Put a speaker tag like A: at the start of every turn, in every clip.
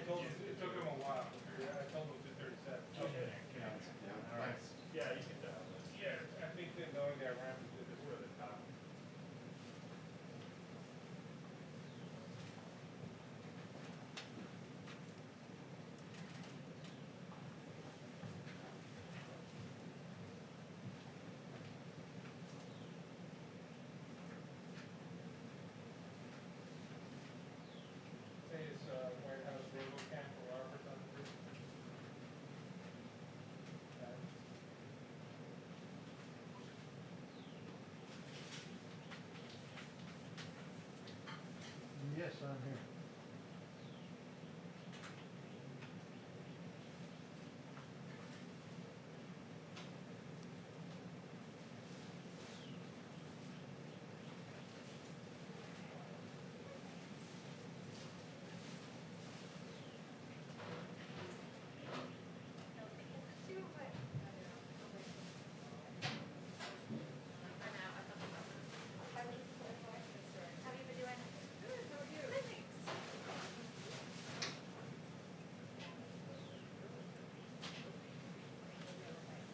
A: told him, it took him a while. I told him 237.
B: Okay.
C: Yeah, thanks.
B: Yeah, you can tell.
A: Yeah, I think that knowing that ramp is just for the top. Hey, is White House Robo Camp for Robert on the roof?
D: Yes, I'm here.
E: How have you been doing? Good, how are you? Good, thanks.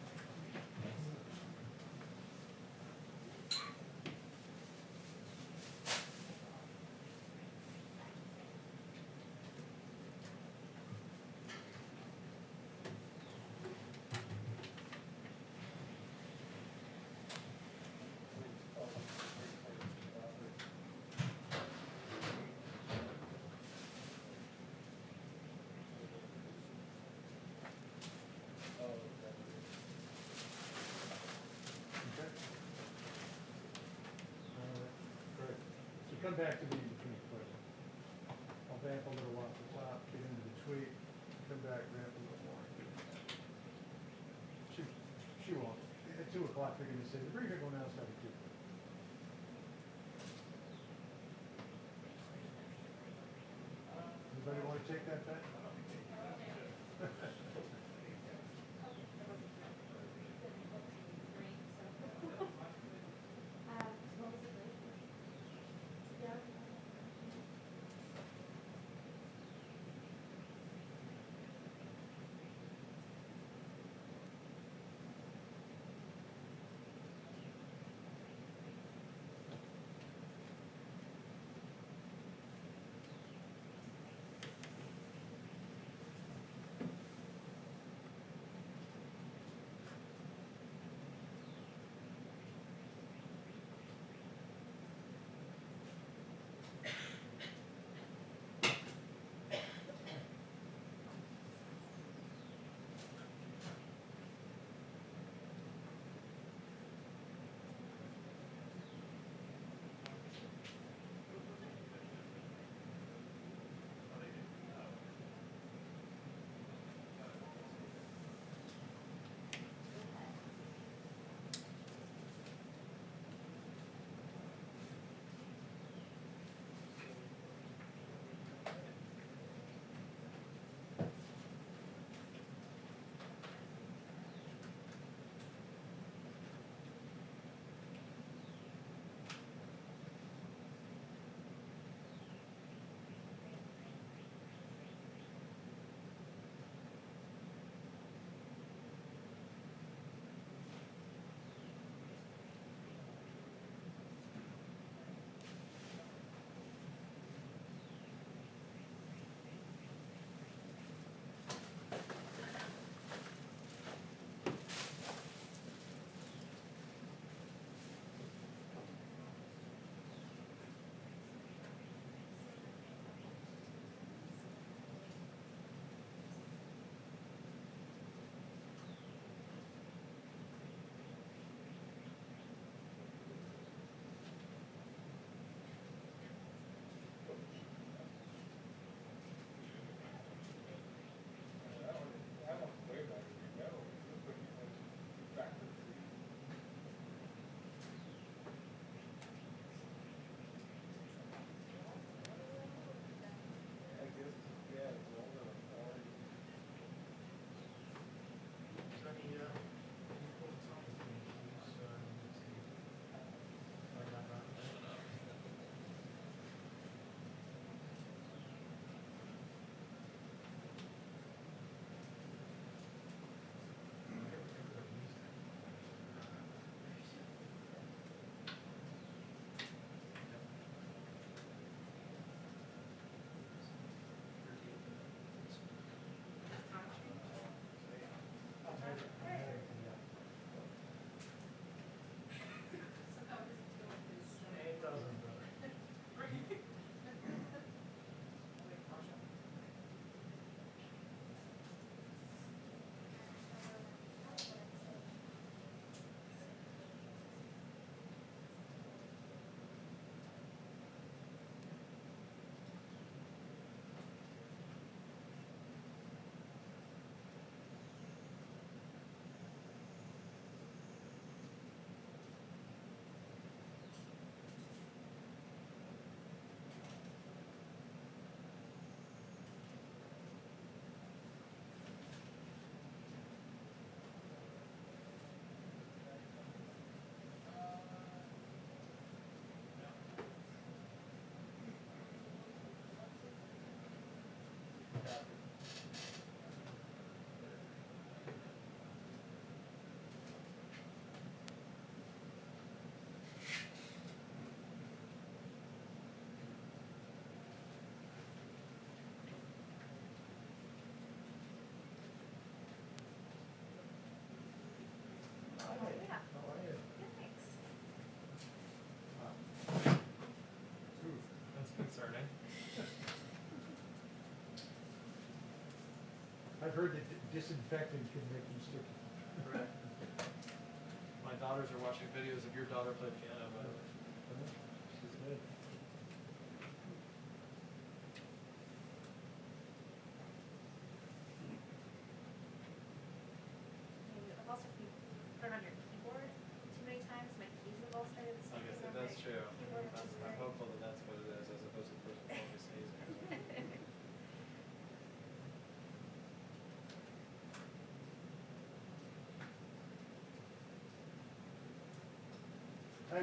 D: Okay. Great. So come back to me in between questions. I'll vamp a little off the top, get into the tweak, come back, vamp a little more. She won't. At 2 o'clock, they're gonna say, the briefing will now start at 2. Anybody want to take that bet?
E: What was it like? Yeah.
D: I've heard that disinfectant can make them sticky.
C: Correct. My daughters are watching videos of your daughter play piano, by the way.
D: She's good.
E: Maybe I've also put it on your keyboard too many times, my keys have all started
C: I
E: sticking
C: guess
E: on
C: that's
E: my
C: true.
E: keyboard, which is
C: I'm
E: weird.
C: hopeful that that's what it is, as opposed to the person always sneezing.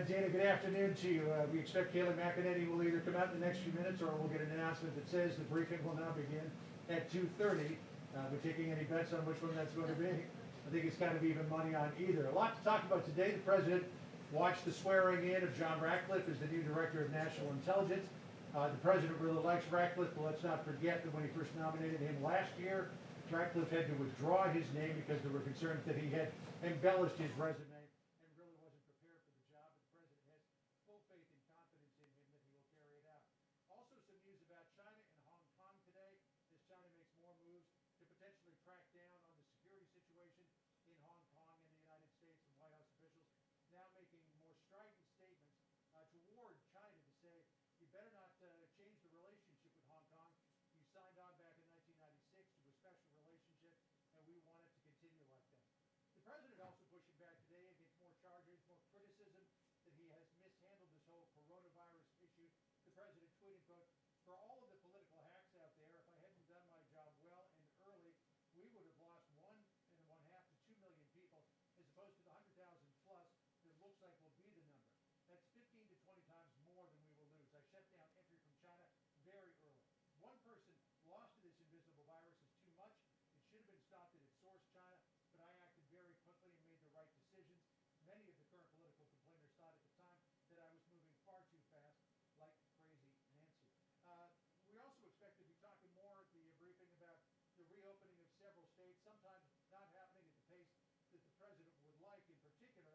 D: Dana, good afternoon to you. We expect Kayleigh McEnany will either come out in the next few minutes or we'll get an announcement that says the briefing will now begin at 2:30. We're taking any bets on which one that's going to be. I think it's kind of even money on either. A lot to talk about today. The President watched the swearing in of John Ratcliffe as the new Director of National Intelligence. The President really likes Ratcliffe, but let's not forget that when he first nominated him last year, Ratcliffe had to withdraw his name because there were concerns that he had embellished his resume and really wasn't prepared for the job. But the President has full faith and confidence in him that he will carry it out. Also some news about China and Hong Kong today as China makes more moves to potentially crack down on the security situation in Hong Kong and the United States, and White House officials now making more strident statements toward China to say, you better not change the relationship with Hong Kong. You signed on back in 1996 to a special relationship, and we want it to continue like that. The President also pushing back today against more charges, more criticism that he has mishandled this whole coronavirus issue. The President tweeted, quote, for all of the political hacks out there, if I hadn't done my job well and early, we would have lost 1.5 to 2 million people, as opposed to the 100,000 plus that looks like will be the number. That's 15 to 20 times more than we will lose. I shut down entry from China very early. One person lost to this invisible virus is too much. It should have been stopped at its source, China, but I acted very quickly and made the right decisions. Many of the current political complainers thought at the time that I was moving far too fast, like crazy Nancy. We also expect to be talking more at the briefing about the reopening of several states, sometimes not happening at the pace that the President would like. In particular,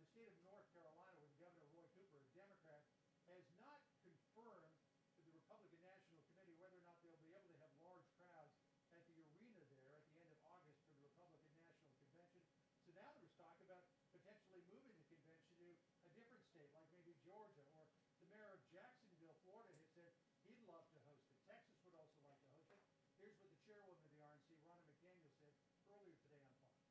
D: the state of North Carolina, with Governor Roy Cooper, a Democrat, has not confirmed to the Republican National Committee whether or not they'll be able to have large crowds at the arena there at the end of August for the Republican National Convention. So now there's talk about potentially moving the convention to a different state, like maybe Georgia, or the mayor of Jacksonville, Florida, has said he'd love to host it. Texas would also like to host it. Here's what the chairwoman of the RNC, McEnany, said earlier today on Fox.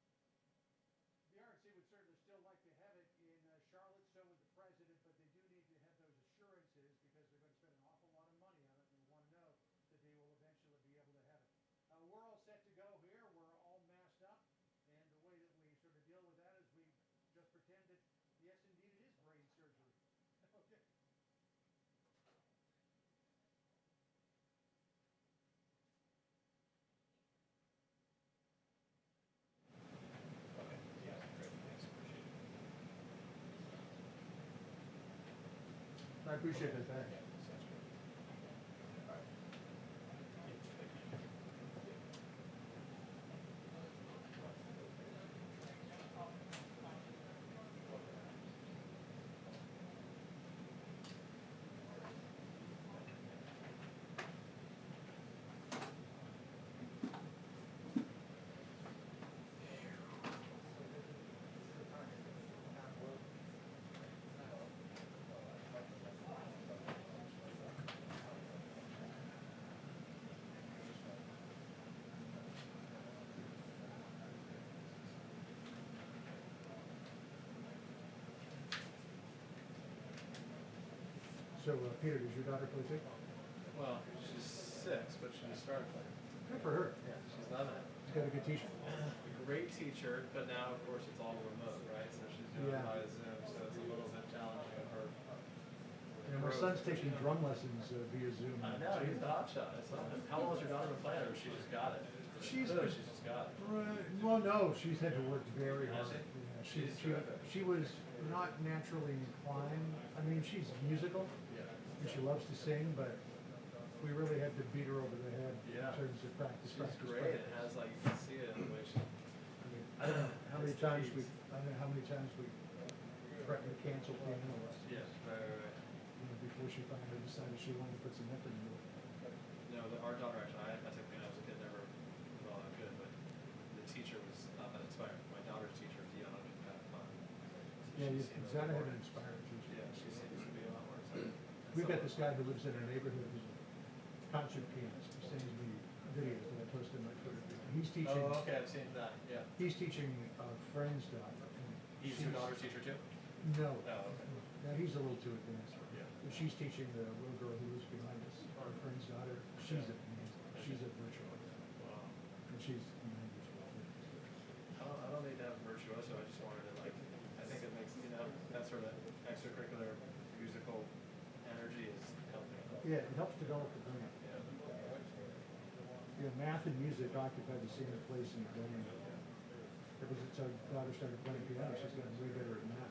D: The RNC would certainly still like to have it in Charlotte, so would the President, but they do need to have those assurances because they're going to spend an awful lot of money on it, and they want to know that they will eventually be able to have it. We're all set to go here. We're all masked up, and the way that we sort of deal with that is we just pretend that, yes, indeed, it is brain surgery. Okay.
C: Okay, yeah, great, thanks, appreciate it.
D: I appreciate that. Thanks.
C: Yeah, sounds good. All right.
D: So, Peter, does your daughter play too?
C: Well, she's 6, but she just started playing.
D: Good for her.
C: Yeah, she's loving it.
D: She's got a good teacher.
C: Great teacher, but now, of course, it's all remote, right? So she's doing it
D: Yeah.
C: via Zoom, so it's a little bit challenging of her.
D: Yeah, my son's taking drum lessons via Zoom.
C: I know, he's the hot shot. I saw him. How long has your daughter been playing, or she just got it?
D: She's
C: Clearly,
D: been-
C: she's just got it.
D: Well, no, she's had to work very hard.
C: Has she?
D: Yeah,
C: She's terrific.
D: she was not naturally inclined. I mean, she's musical
C: Yeah.
D: and she loves to sing, but we really had to beat her over the head
C: Yeah.
D: in terms of practice.
C: She's
D: practice,
C: great. It
D: practice.
C: has like, you can see it in the way she.
D: I mean, I don't know how many
C: It's the
D: times
C: keys.
D: I don't know how many times we threatened to cancel piano lessons.
C: Yeah, right.
D: You know, before she finally decided she wanted to put some effort into it.
C: No, our daughter actually, I took piano as a kid, never was all that good, but the teacher was not that inspiring. My daughter's teacher, Dion, is kind of fun. So
D: Yeah,
C: she
D: you
C: seems
D: gotta have
C: more-
D: an inspired teacher.
C: Yeah, she seems to be a lot more excited.
D: We've got this guy who lives in our neighborhood who's a concert pianist. He sends me videos that I post on my Twitter feed. He's teaching.
C: Oh, okay, I've seen that, yeah.
D: He's teaching a friend's daughter. and
C: He's your
D: she's-
C: daughter's teacher too?
D: No.
C: Oh, okay.
D: No, he's a little too advanced.
C: Yeah.
D: But she's teaching the little girl who lives behind us, our friend's daughter. She's
C: Yeah.
D: amazing. She's a virtuoso.
C: Wow.
D: And she's 9 years old.
C: I don't need to have a virtuoso, I just wanted to like, I think it makes, you know, that sort of extracurricular musical energy is healthy.
D: Yeah, it helps develop the brain.
C: Yeah.
D: Yeah, math and music occupy the same place in the brain. Ever since our daughter started playing piano, she's gotten way better at math.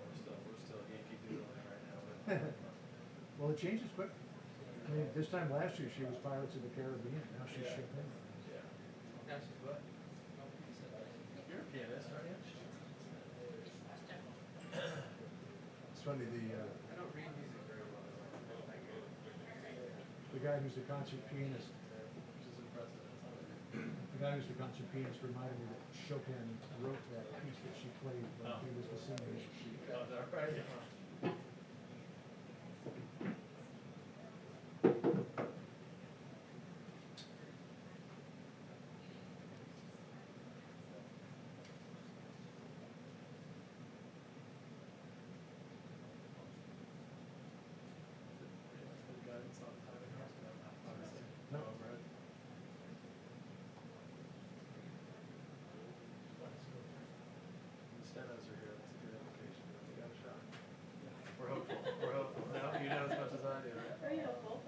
C: We're still Yankee Doodling right now, but.
D: Well, it changes quick. I mean, this time last year, she was Pirates of the Caribbean. Now she's
C: Yeah.
D: Chopin.
C: Yeah. Now she's what? You're a pianist, aren't you?
D: It's funny,
C: I don't read music very well.
D: the guy who's the concert pianist,
C: Which is impressive.
D: the guy who's the concert pianist reminded me that Chopin wrote that piece that she played when
C: Oh.
D: he was the singer.
C: Oh, is that right?
D: No.
C: The Stenos are here, that's a good indication, we got a shot. We're hopeful, we're hopeful. No, you know as much as I do.
E: Very helpful.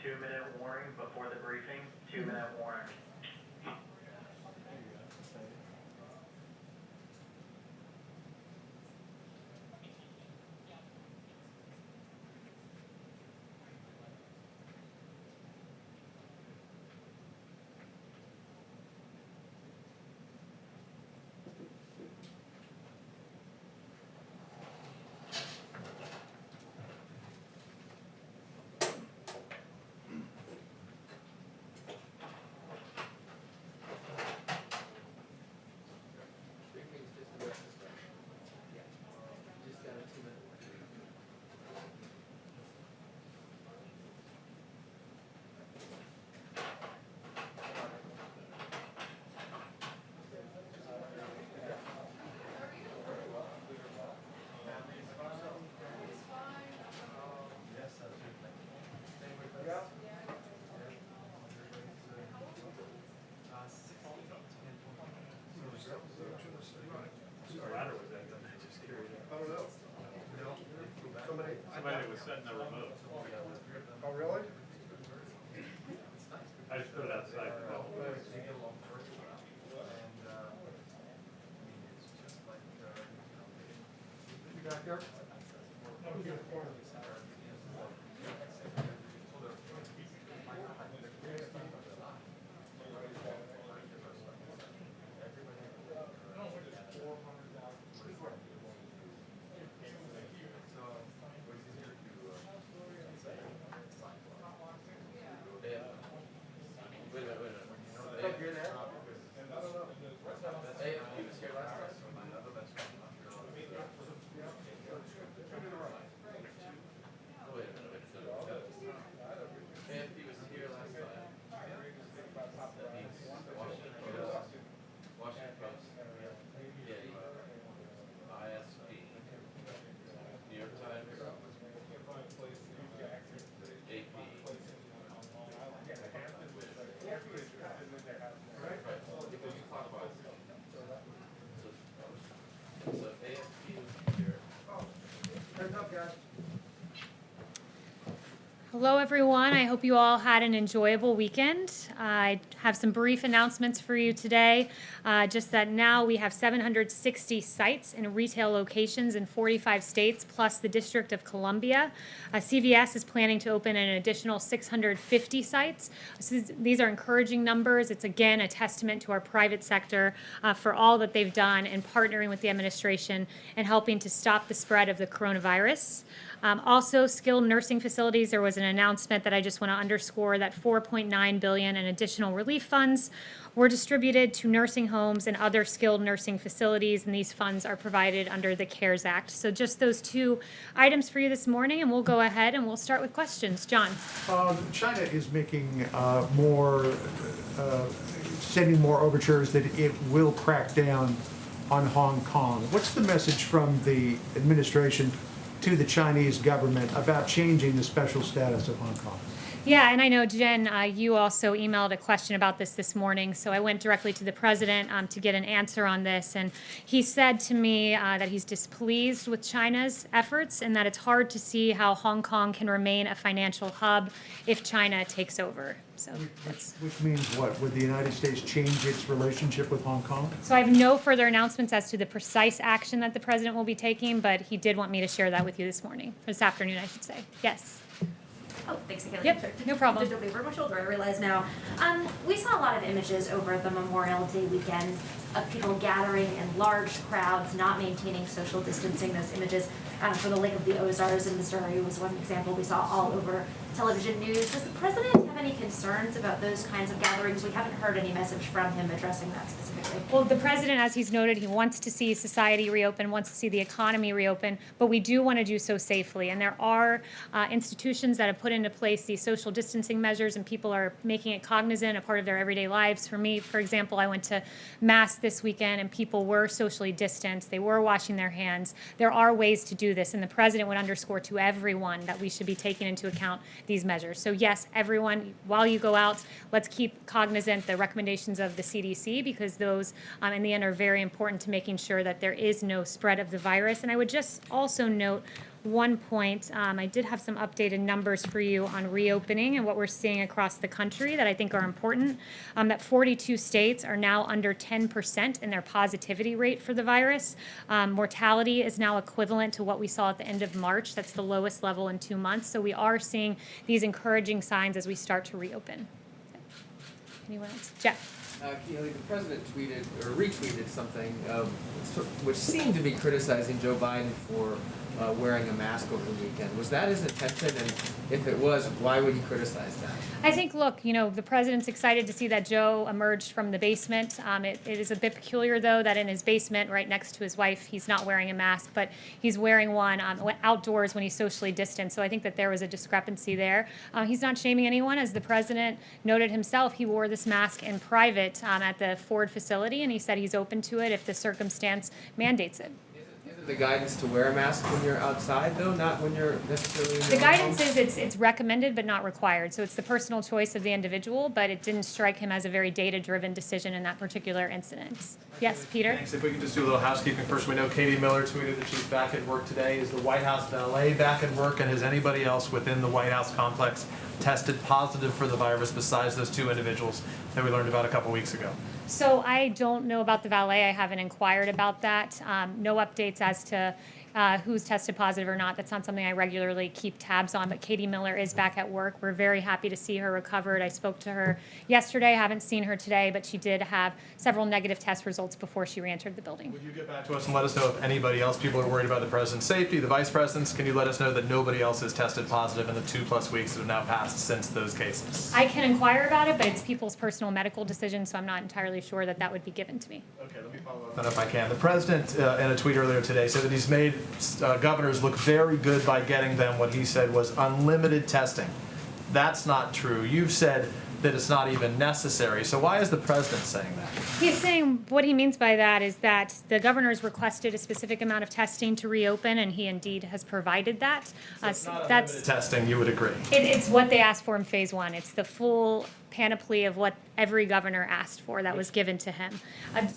B: Two-minute warning before the briefing, 2-minute warning.
A: Somebody was setting the remote.
F: Oh, really?
A: I just put it outside.
D: You back there?
F: guys.
G: Hello, everyone. I hope you all had an enjoyable weekend. I have some brief announcements for you today. Just that now we have 760 sites in retail locations in 45 states, plus the District of Columbia. CVS is planning to open an additional 650 sites. So these are encouraging numbers. It's, again, a testament to our private sector for all that they've done in partnering with the administration and helping to stop the spread of the coronavirus. Also, skilled nursing facilities, there was an announcement that I just want to underscore that $4.9 billion in additional relief funds were distributed to nursing homes and other skilled nursing facilities, and these funds are provided under the CARES Act. So just those two items for you this morning, and we'll go ahead and we'll start with questions. John.
D: China is making sending more overtures that it will crack down on Hong Kong. What's the message from the administration to the Chinese government about changing the special status of Hong Kong?
G: Yeah, and I know, Jen, you also emailed a question about this morning, so I went directly to the president to get an answer on this, and he said to me that he's displeased with China's efforts and that it's hard to see how Hong Kong can remain a financial hub if China takes over. So
D: which means what? Would the United States change its relationship with Hong Kong?
G: So I have no further announcements as to the precise action that the president will be taking, but he did want me to share that with you this afternoon, I should say. Yes.
E: Oh, thanks again.
G: Yep, no problem.
E: Just over my shoulder, I realize now. We saw a lot of images over the Memorial Day weekend of people gathering in large crowds, not maintaining social distancing. Those images for the Lake of the Ozarks in Missouri was one example we saw all over television news. Does the president have any concerns about those kinds of gatherings? We haven't heard any message from him addressing that specifically.
G: Well, the president, as he's noted, he wants to see society reopen, wants to see the economy reopen, but we do want to do so safely. And there are institutions that have put into place these social distancing measures, and people are making it cognizant, a part of their everyday lives. For me, for example, I went to Mass this weekend, and people were socially distanced. They were washing their hands. There are ways to do this, and the president would underscore to everyone that we should be taking into account these measures. So yes, everyone, while you go out, let's keep cognizant the recommendations of the CDC, because those in the end are very important to making sure that there is no spread of the virus. And I would just also note one point. I did have some updated numbers for you on reopening and what we're seeing across the country that I think are important. That 42 states are now under 10% in their positivity rate for the virus. Mortality is now equivalent to what we saw at the end of March. That's the lowest level in 2 months. So we are seeing these encouraging signs as we start to reopen. Anyone else? Jeff.
H: Kayleigh, the president tweeted or retweeted something which seemed to be criticizing Joe Biden for wearing a mask over the weekend. Was that his intention? And if it was, why would he criticize that?
G: I think, look, the president's excited to see that Joe emerged from the basement. It is a bit peculiar, though, that in his basement, right next to his wife, he's not wearing a mask, but he's wearing one outdoors when he's socially distanced. So I think that there was a discrepancy there. He's not shaming anyone. As the president noted himself, he wore this mask in private at the Ford facility, and he said he's open to it if the circumstance mandates it.
H: Isn't the guidance to wear a mask when you're outside, though, not when you're necessarily in your
G: The
H: own
G: guidance
H: home?
G: is it's recommended but not required. So it's the personal choice of the individual, but it didn't strike him as a very data-driven decision in that particular incident. Yes, Peter?
C: Thanks. If we could just do a little housekeeping first. We know Katie Miller tweeted that she's back at work today. Is the White House valet back at work, and has anybody else within the White House complex tested positive for the virus besides those two individuals that we learned about a couple weeks ago?
G: So I don't know about the valet. I haven't inquired about that. No updates as to who's tested positive or not. That's not something I regularly keep tabs on, but Katie Miller is back at work. We're very happy to see her recovered. I spoke to her yesterday. I haven't seen her today, but she did have several negative test results before she re-entered the building.
C: Would you get back to us and let us know if anybody else, people are worried about the president's safety, the vice president's? Can you let us know that nobody else has tested positive in the 2+ weeks that have now passed since those cases?
G: I can inquire about it, but it's people's personal medical decision, so I'm not entirely sure that that would be given to me.
C: Okay, let me follow up then if I can. The president, in a tweet earlier today, said that he's made governors look very good by getting them what he said was unlimited testing. That's not true. You've said that it's not even necessary. So why is the president saying that?
G: He's saying what he means by that is that the governor's requested a specific amount of testing to reopen, and he indeed has provided that.
C: So it's not unlimited testing, you would agree?
G: It's what they asked for in phase 1. It's the full panoply of what every governor asked for that was given to him,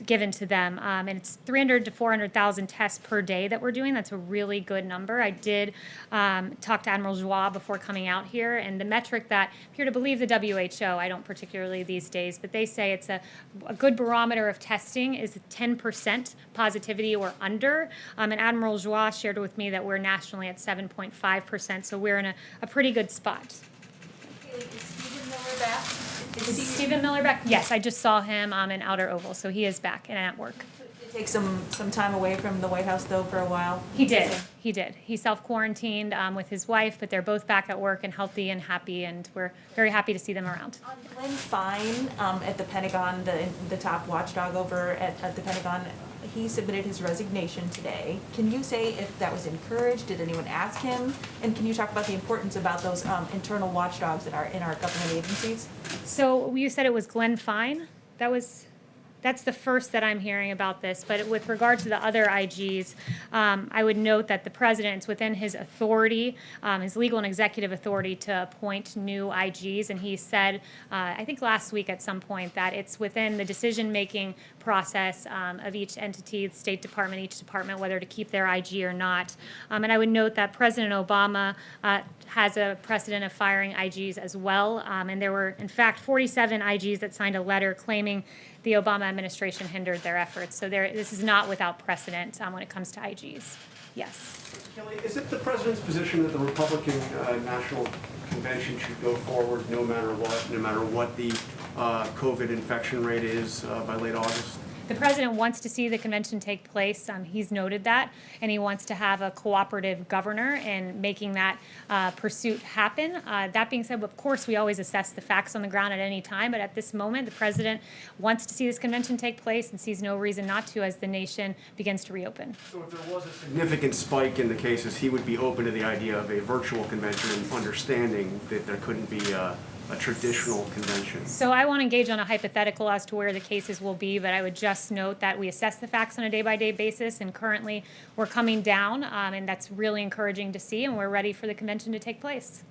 G: given to them. And it's 300 to 400,000 tests per day that we're doing. That's a really good number. I did talk to Admiral Joie before coming out here, and the metric that, if you're to believe the WHO, I don't particularly these days, but they say it's a good barometer of testing is 10% positivity or under. And Admiral Joie shared with me that we're nationally at 7.5%, so we're in a pretty good spot.
I: Kayleigh, is Stephen Miller back?
G: Is Stephen Miller back? Yes, I just saw him in Outer Oval, so he is back and at work.
I: Did he take some time away from the White House, though, for a while?
G: He did. He did. He self-quarantined with his wife, but they're both back at work and healthy and happy, and we're very happy to see them around.
I: On Glenn Fine at the Pentagon, the top watchdog over at the Pentagon, he submitted his resignation today. Can you say if that was encouraged? Did anyone ask him? And can you talk about the importance about those internal watchdogs that are in our government agencies?
G: So you said it was Glenn Fine? That's the first that I'm hearing about this. But with regard to the other IGs, I would note that the president's within his authority, his legal and executive authority to appoint new IGs. And he said, I think last week at some point, that it's within the decision-making process of each entity, the State Department, each department, whether to keep their IG or not. And I would note that President Obama has a precedent of firing IGs as well. And there were, in fact, 47 IGs that signed a letter claiming the Obama administration hindered their efforts. So this is not without precedent when it comes to IGs. Yes.
J: Kayleigh, is it the president's position that the Republican National Convention should go forward no matter what the COVID infection rate is by late August?
G: The president wants to see the convention take place. He's noted that, and he wants to have a cooperative governor in making that pursuit happen. That being said, of course, we always assess the facts on the ground at any time, but at this moment, the president wants to see this convention take place and sees no reason not to as the nation begins to reopen.
J: So if there was a significant spike in the cases, he would be open to the idea of a virtual convention and understanding that there couldn't be a traditional convention.
G: So I won't engage on a hypothetical as to where the cases will be, but I would just note that we assess the facts on a day-by-day basis, and currently we're coming down, and that's really encouraging to see, and we're ready for the convention to take place.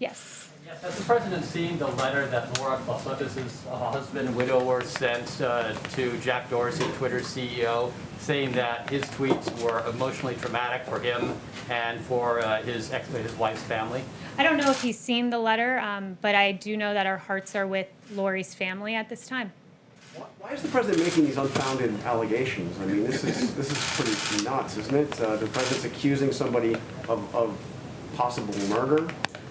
G: Yes.
K: Yes, has the president seen the letter that Laura Balsotis' husband, widower, sent to Jack Dorsey, Twitter's CEO, saying that his tweets were emotionally traumatic for him and for his wife's family?
G: I don't know if he's seen the letter, but I do know that our hearts are with Lori's family at this time.
J: Why is the president making these unfounded allegations? I mean, this is pretty nuts, isn't it? The president's accusing somebody of possible murder.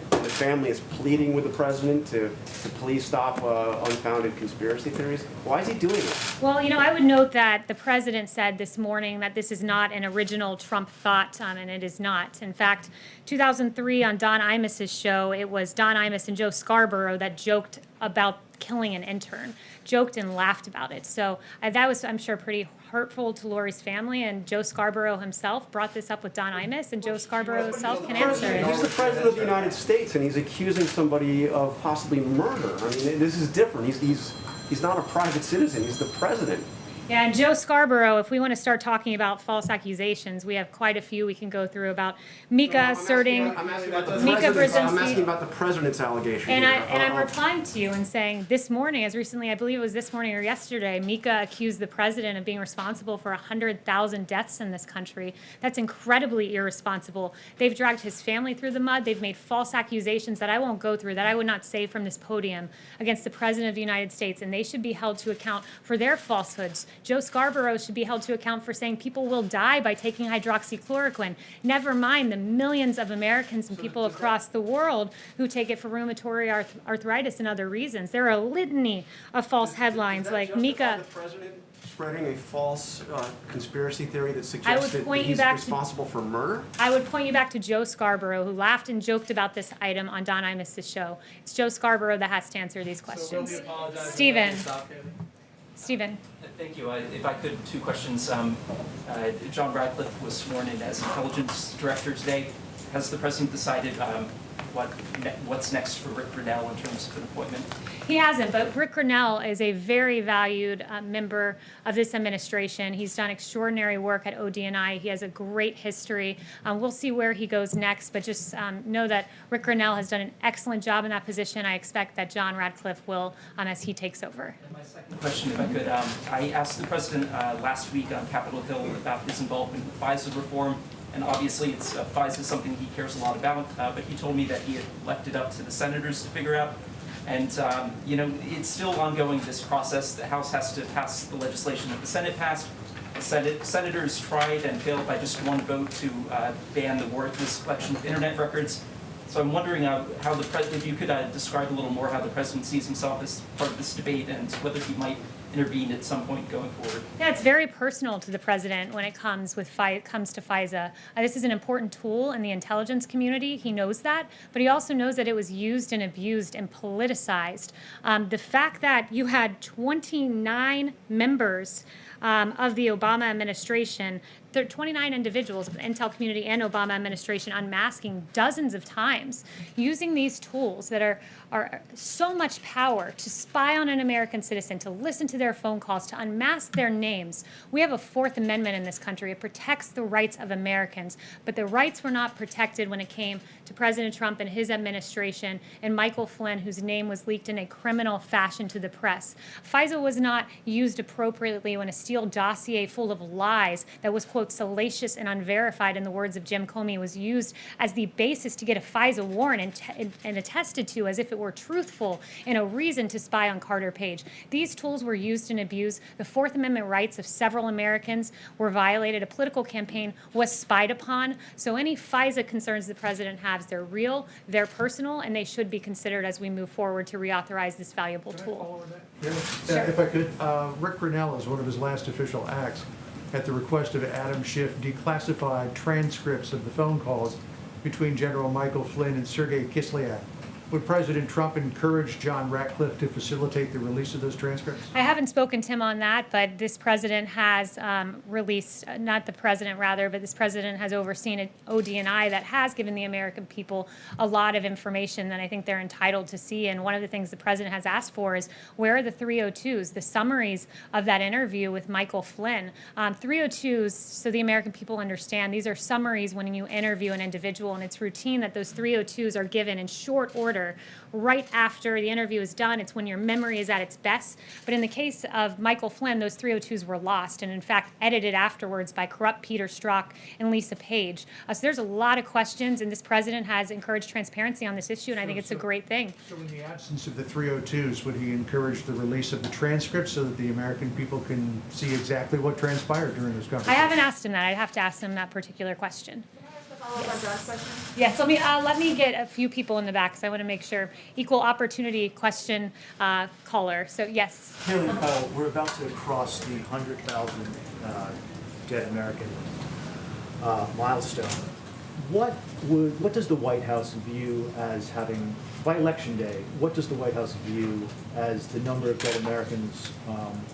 J: The family is pleading with the president to please stop unfounded conspiracy theories. Why is he doing it?
G: Well, you know, I would note that the president said this morning that this is not an original Trump thought, and it is not. In fact, 2003 on Don Imus's show, it was Don Imus and Joe Scarborough that joked about killing an intern, joked and laughed about it. So that was, I'm sure, pretty hurtful to Lori's family, and Joe Scarborough himself brought this up with Don Imus, and Joe Scarborough himself can answer it.
J: He's the president of the United States, and he's accusing somebody of possibly murder. I mean, this is different. He's not a private citizen. He's the president.
G: Yeah, and Joe Scarborough, if we want to start talking about false accusations, we have quite a few we can go through about Mika asserting,
J: I'm asking about the
G: Mika
J: president's, I'm
G: Brzezinski.
J: asking about the president's allegation.
G: And
J: here.
G: I'm replying to you and saying this morning, as recently, I believe it was this morning or yesterday, Mika accused the president of being responsible for 100,000 deaths in this country. That's incredibly irresponsible. They've dragged his family through the mud. They've made false accusations that I won't go through, that I would not say from this podium, against the president of the United States, and they should be held to account for their falsehoods. Joe Scarborough should be held to account for saying people will die by taking hydroxychloroquine. Never mind the millions of Americans and people across the world who take it for rheumatoid arthritis and other reasons. There are a litany of false headlines like Mika.
J: The president spreading a false conspiracy theory that suggests that he's responsible for murder?
G: I would point you back to Joe Scarborough, who laughed and joked about this item on Don Imus's show. It's Joe Scarborough that has to answer these questions. Stephen.
L: Thank you. If I could, two questions. John Radcliffe was sworn in as intelligence director today. Has the president decided what's next for Rick Grinnell in terms of an appointment?
G: He hasn't, but Rick Grinnell is a very valued member of this administration. He's done extraordinary work at ODNI. He has a great history. We'll see where he goes next, but just know that Rick Grinnell has done an excellent job in that position. I expect that John Ratcliffe will as he takes over.
L: And my second question, if I could, I asked the president last week on Capitol Hill about his involvement in FISA reform. And obviously, FISA is something he cares a lot about, but he told me that he had left it up to the senators to figure out. And, it's still ongoing, this process. The House has to pass the legislation that the Senate passed. The senators tried and failed by just one vote to ban the warrantless collection of internet records. So I'm wondering how if you could describe a little more how the president sees himself as part of this debate and whether he might intervene at some point going forward.
G: Yeah, it's very personal to the president when it comes to FISA. This is an important tool in the intelligence community. He knows that, but he also knows that it was used and abused and politicized. The fact that you had 29 members of the Obama administration, 29 individuals of the intel community and Obama administration unmasking dozens of times, using these tools that are so much power to spy on an American citizen, to listen to their phone calls, to unmask their names. We have a Fourth Amendment in this country. It protects the rights of Americans, but the rights were not protected when it came to President Trump and his administration and Michael Flynn, whose name was leaked in a criminal fashion to the press. FISA was not used appropriately when a Steele dossier full of lies that was, quote, salacious and unverified, in the words of Jim Comey, was used as the basis to get a FISA warrant and attested to as if it were truthful and a reason to spy on Carter Page. These tools were used and abused. The Fourth Amendment rights of several Americans were violated. A political campaign was spied upon. So any FISA concerns the president has, they're real, they're personal, and they should be considered as we move forward to reauthorize this valuable tool.
D: Yeah, if I could, Rick Grinnell, as one of his last official acts, at the request of Adam Schiff, declassified transcripts of the phone calls between General Michael Flynn and Sergei Kislyak. Would President Trump encourage John Ratcliffe to facilitate the release of those transcripts?
G: I haven't spoken to him on that, but this president has released, not the president rather, but this president has overseen an ODNI that has given the American people a lot of information that I think they're entitled to see. And one of the things the president has asked for is, where are the 302s, the summaries of that interview with Michael Flynn? 302s, so the American people understand, these are summaries when you interview an individual, and it's routine that those 302s are given in short order right after the interview is done. It's when your memory is at its best. But in the case of Michael Flynn, those 302s were lost and in fact edited afterwards by corrupt Peter Strzok and Lisa Page. So there's a lot of questions, and this president has encouraged transparency on this issue, and I think it's a great thing.
D: So in the absence of the 302s, would he encourage the release of the transcripts so that the American people can see exactly what transpired during this conversation?
G: I haven't asked him that. I'd have to ask him that particular question.
I: Follow-up on John's question?
G: Yes, let me get a few people in the back, because I want to make sure. Equal opportunity question caller. So yes.
M: Kayleigh, we're about to cross the 100,000 dead American milestone. What does the White House view as having, by Election Day, what does the White House view as the number of dead Americans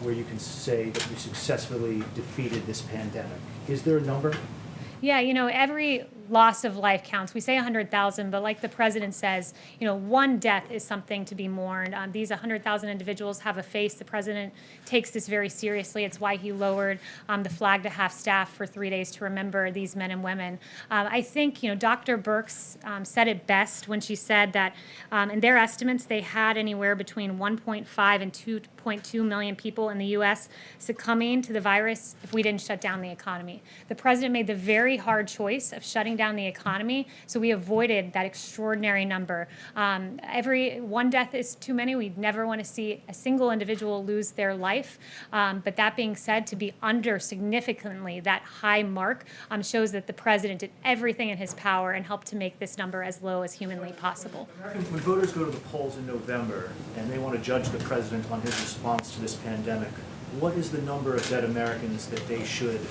M: where you can say that you successfully defeated this pandemic? Is there a number?
G: Yeah, every loss of life counts. We say 100,000, but like the president says, one death is something to be mourned. These 100,000 individuals have a face. The president takes this very seriously. It's why he lowered the flag to half-staff for 3 days to remember these men and women. I think, Dr. Birx said it best when she said that in their estimates, they had anywhere between 1.5 and 2.2 million people in the U.S. succumbing to the virus if we didn't shut down the economy. The president made the very hard choice of shutting down the economy, so we avoided that extraordinary number. Every one death is too many. We never want to see a single individual lose their life. But that being said, to be under significantly that high mark shows that the president did everything in his power and helped to make this number as low as humanly possible.
M: When voters go to the polls in November and they want to judge the president on his response to this pandemic, what is the number of dead Americans that they should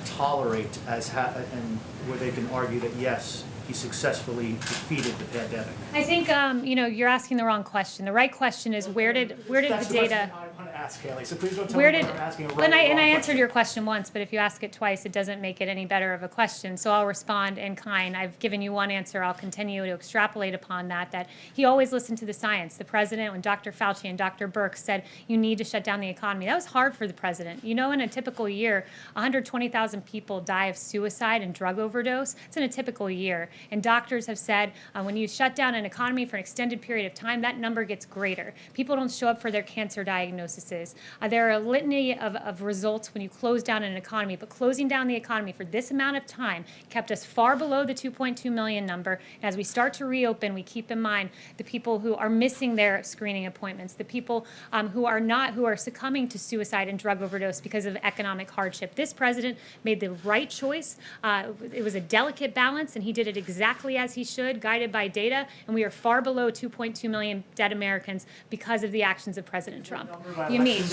M: tolerate and where they can argue that yes, he successfully defeated the pandemic?
G: I think you're asking the wrong question. The right question is where did the data?
M: I want to ask, Kayleigh, so please don't tell
G: Where
M: me
G: did,
M: when I'm asking a right or
G: and I
M: wrong
G: answered
M: question.
G: your question once, but if you ask it twice, it doesn't make it any better of a question. So I'll respond in kind. I've given you one answer. I'll continue to extrapolate upon that he always listened to the science. The president, when Dr. Fauci and Dr. Birx said you need to shut down the economy, that was hard for the president. You know, in a typical year, 120,000 people die of suicide and drug overdose. It's in a typical year. And doctors have said when you shut down an economy for an extended period of time, that number gets greater. People don't show up for their cancer diagnoses. There are a litany of results when you close down an economy, but closing down the economy for this amount of time kept us far below the 2.2 million number. And as we start to reopen, we keep in mind the people who are missing their screening appointments, the people who are succumbing to suicide and drug overdose because of economic hardship. This president made the right choice. It was a delicate balance, and he did it exactly as he should, guided by data, and we are far below 2.2 million dead Americans because of the actions of President Trump. You mean?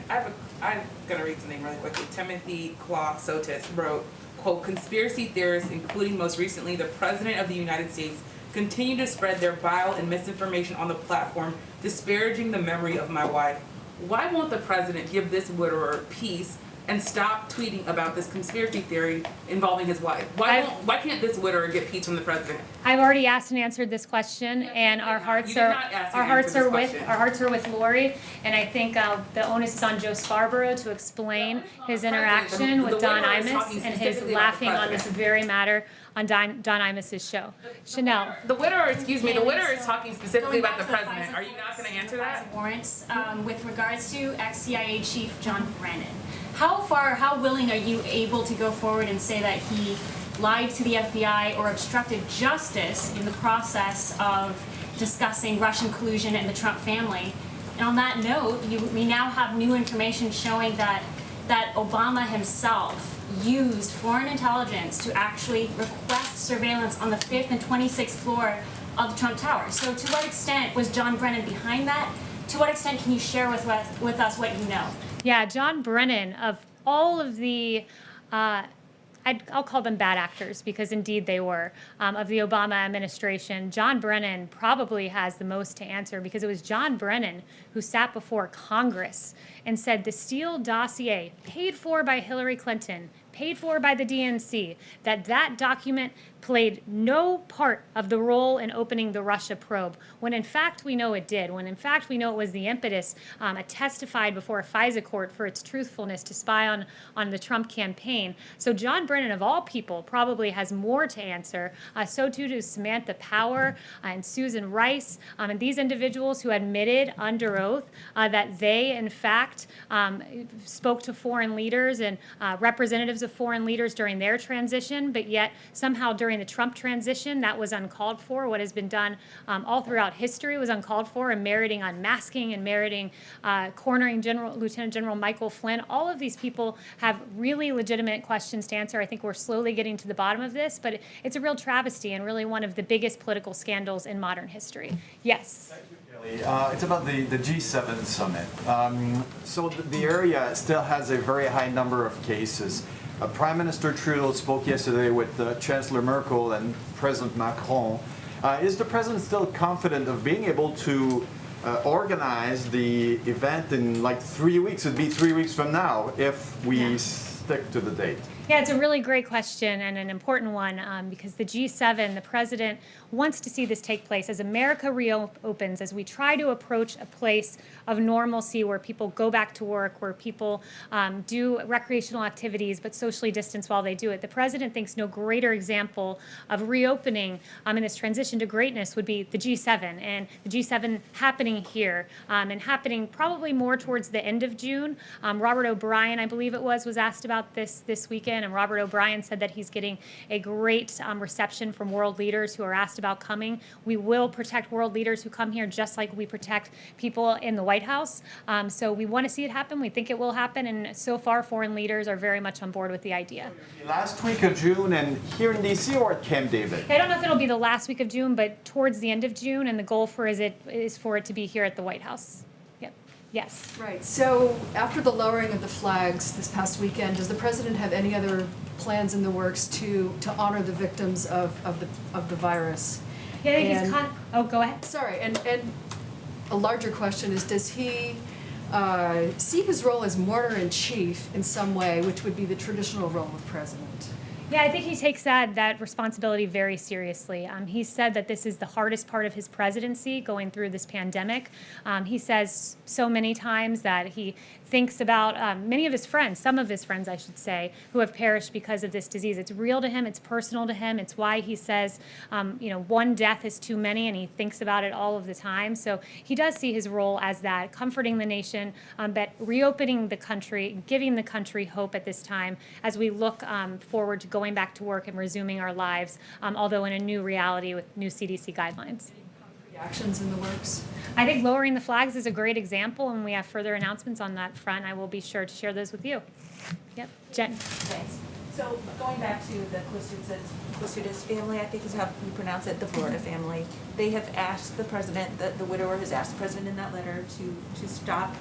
N: I'm going to read something really quickly. Timothy Claw Sotis wrote, quote, "Conspiracy theorists, including most recently the President of the United States, continue to spread their vile and misinformation on the platform, disparaging the memory of my wife. Why won't the President give this widower peace and stop tweeting about this conspiracy theory involving his wife? Why can't this widower get peace from the President?"
G: I've already asked and answered this question, and our hearts are with Lori, and I think the onus is on Joe Scarborough to explain his interaction with Don Imus and his laughing on this very matter on Don Imus's show. Chanel.
N: The widower is talking specifically about the President. Are you not going to answer that?
O: Warrants with regards to ex-CIA Chief John Brennan. How willing are you able to go forward and say that he lied to the FBI or obstructed justice in the process of discussing Russian collusion and the Trump family? And on that note, we now have new information showing that Obama himself used foreign intelligence to actually request surveillance on the 5th and 26th floor of the Trump Tower. So to what extent was John Brennan behind that? To what extent can you share with us what you know?
G: Yeah, John Brennan, of all of the, I'll call them bad actors because indeed they were, of the Obama administration, John Brennan probably has the most to answer because it was John Brennan who sat before Congress and said the Steele dossier, paid for by Hillary Clinton, paid for by the DNC, that document played no part of the role in opening the Russia probe, when in fact we know it did, when in fact we know it was the impetus testified before a FISA court for its truthfulness to spy on the Trump campaign. So John Brennan, of all people, probably has more to answer. So too does Samantha Power and Susan Rice, and these individuals who admitted under oath that they, in fact, spoke to foreign leaders and representatives of foreign leaders during their transition, but yet somehow during the Trump transition, that was uncalled for. What has been done all throughout history was uncalled for and meriting unmasking and meriting cornering Lieutenant General Michael Flynn. All of these people have really legitimate questions to answer. I think we're slowly getting to the bottom of this, but it's a real travesty and really one of the biggest political scandals in modern history. Yes.
P: It's about the G7 summit. So the area still has a very high number of cases. Prime Minister Trudeau spoke yesterday with Chancellor Merkel and President Macron. Is the president still confident of being able to organize the event in like 3 weeks? It'd be 3 weeks from now if we stick to the date.
G: Yeah, it's a really great question and an important one because the G7, the president wants to see this take place as America reopens, as we try to approach a place of normalcy where people go back to work, where people do recreational activities but socially distance while they do it. The president thinks no greater example of reopening in this transition to greatness would be the G7, and the G7 happening here and happening probably more towards the end of June. Robert O'Brien, I believe it was asked about this weekend. And Robert O'Brien said that he's getting a great reception from world leaders who are asked about coming. We will protect world leaders who come here just like we protect people in the White House. So we want to see it happen. We think it will happen. And so far, foreign leaders are very much on board with the idea.
P: Last week of June and here in D.C. or at Camp David?
G: I don't know if it'll be the last week of June, but towards the end of June. And the goal is for it to be here at the White House. Yes.
Q: Right. So after the lowering of the flags this past weekend, does the president have any other plans in the works to honor the victims of the virus?
G: Yeah, I think he's go ahead.
Q: Sorry, and a larger question is, does he see his role as mourner-in-chief in some way, which would be the traditional role of president?
G: Yeah, I think he takes that responsibility very seriously. He said that this is the hardest part of his presidency, going through this pandemic. He says so many times that he thinks about many of his friends, some of his friends, I should say, who have perished because of this disease. It's real to him. It's personal to him. It's why he says, one death is too many, and he thinks about it all of the time. So he does see his role as that, comforting the nation, but reopening the country, giving the country hope at this time as we look forward to going back to work and resuming our lives, although in a new reality with new CDC guidelines.
Q: Actions in the works?
G: I think lowering the flags is a great example, and we have further announcements on that front. I will be sure to share those with you. Yep, Jen.
I: Thanks. So going back to the Clisudis family, I think is how you pronounce it, the Florida family. They have asked the president, the widower has asked the president in that letter to stop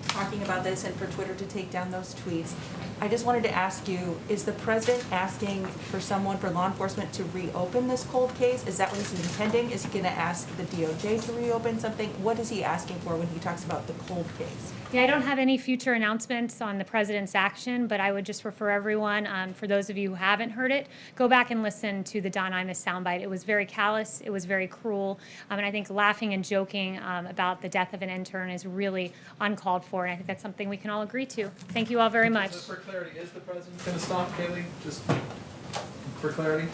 I: talking about this and for Twitter to take down those tweets. I just wanted to ask you, is the president asking for someone, for law enforcement, to reopen this cold case? Is that what he's intending? Is he going to ask the DOJ to reopen something? What is he asking for when he talks about the cold case?
G: Yeah, I don't have any future announcements on the president's action, but I would just refer everyone, for those of you who haven't heard it, go back and listen to the Don Imus soundbite. It was very callous, it was very cruel, and I think laughing and joking about the death of an intern is really uncalled for, and I think that's something we can all agree to. Thank you all very much.
C: Just for clarity, is the president going to stop, Kayleigh? Just for clarity?